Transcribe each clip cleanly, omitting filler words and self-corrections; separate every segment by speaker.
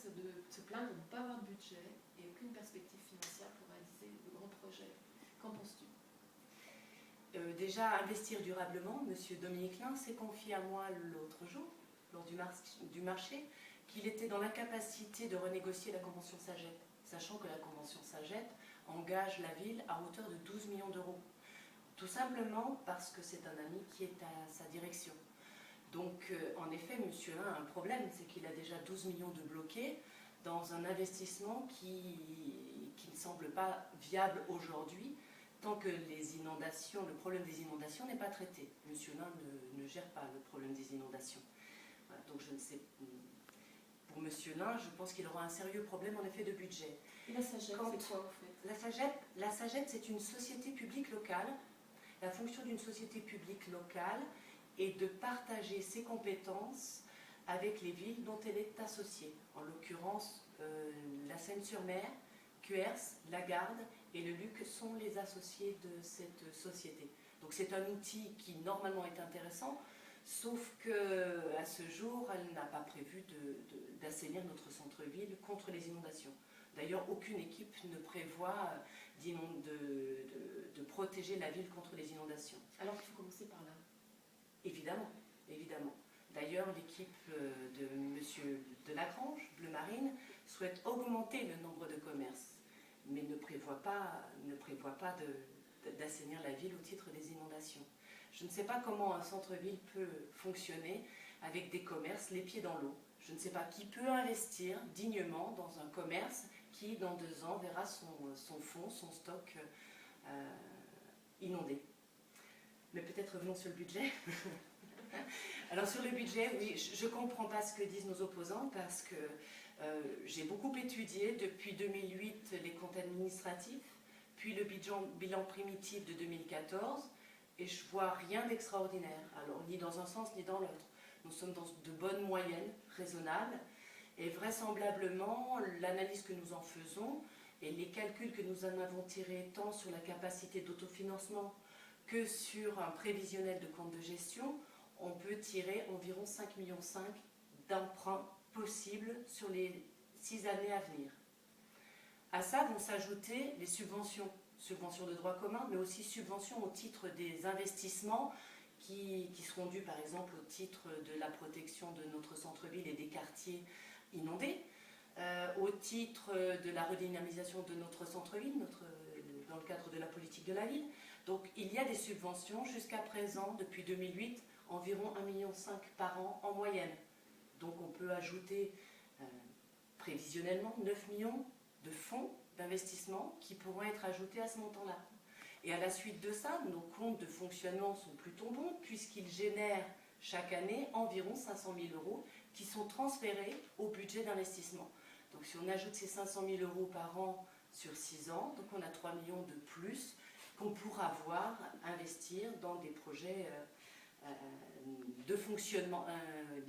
Speaker 1: de se plaindre de ne pas avoir de budget et aucune perspective financière pour réaliser de grands projets. Qu'en penses-tu?
Speaker 2: Déjà, investir durablement, M. Dominique Lin s'est confié à moi l'autre jour, lors du marché, qu'il était dans l'incapacité de renégocier la convention Sagette, sachant que la convention Sagette engage la ville à hauteur de 12 millions d'euros. Tout simplement parce que c'est un ami qui est à sa direction. Donc, en effet, M. Lin a un problème, c'est qu'il a déjà 12 millions de bloqués dans un investissement qui ne semble pas viable aujourd'hui, tant que le problème des inondations n'est pas traité. M. Lin ne gère pas le problème des inondations. Voilà, donc je ne sais, pour M. Lin, je pense qu'il aura un sérieux problème en effet de budget.
Speaker 1: Et la Sagette, c'est quoi en fait?
Speaker 2: La Sagette, c'est une société publique locale. La fonction d'une société publique locale est de partager ses compétences avec les villes dont elle est associée. En l'occurrence, la Seine-sur-Mer, Cuers, la Garde et le Luc sont les associés de cette société. Donc c'est un outil qui normalement est intéressant, sauf qu'à ce jour, elle n'a pas prévu d'assainir notre centre-ville contre les inondations. D'ailleurs, aucune équipe ne prévoit de protéger la ville contre les inondations.
Speaker 1: Alors qu'il faut commencer par là.
Speaker 2: Évidemment, évidemment. D'ailleurs, l'équipe de M. Delagrange, Bleu Marine, souhaite augmenter le nombre de commerces, mais ne prévoit pas d'assainir la ville au titre des inondations. Je ne sais pas comment un centre-ville peut fonctionner avec des commerces les pieds dans l'eau. Je ne sais pas qui peut investir dignement dans un commerce qui, dans 2 ans, verra son fonds, son stock inondé. Mais peut-être revenons sur le budget. Alors sur le budget, oui, je ne comprends pas ce que disent nos opposants parce que j'ai beaucoup étudié depuis 2008 les comptes administratifs, puis le bilan primitif de 2014, et je ne vois rien d'extraordinaire, alors ni dans un sens ni dans l'autre. Nous sommes dans de bonnes moyennes, raisonnables, et vraisemblablement l'analyse que nous en faisons et les calculs que nous en avons tirés tant sur la capacité d'autofinancement que sur un prévisionnel de compte de gestion, on peut tirer environ 5,5 millions d'emprunts possibles sur les 6 années à venir. À ça vont s'ajouter les subventions de droit commun, mais aussi subventions au titre des investissements qui seront dus par exemple au titre de la protection de notre centre-ville et des quartiers inondés, au titre de la redynamisation de notre centre-ville, dans le cadre de la politique de la ville. Donc il y a des subventions jusqu'à présent, depuis 2008, environ 1,5 million par an en moyenne. Donc on peut ajouter prévisionnellement 9 millions de fonds d'investissement qui pourront être ajoutés à ce montant-là. Et à la suite de ça, nos comptes de fonctionnement sont plutôt bons puisqu'ils génèrent chaque année environ 500 000 euros qui sont transférés au budget d'investissement. Donc si on ajoute ces 500 000 euros par an sur 6 ans, donc on a 3 millions de plus qu'on pourra investir dans des projets de fonctionnement,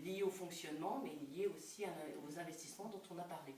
Speaker 2: liés au fonctionnement, mais liés aussi aux investissements dont on a parlé.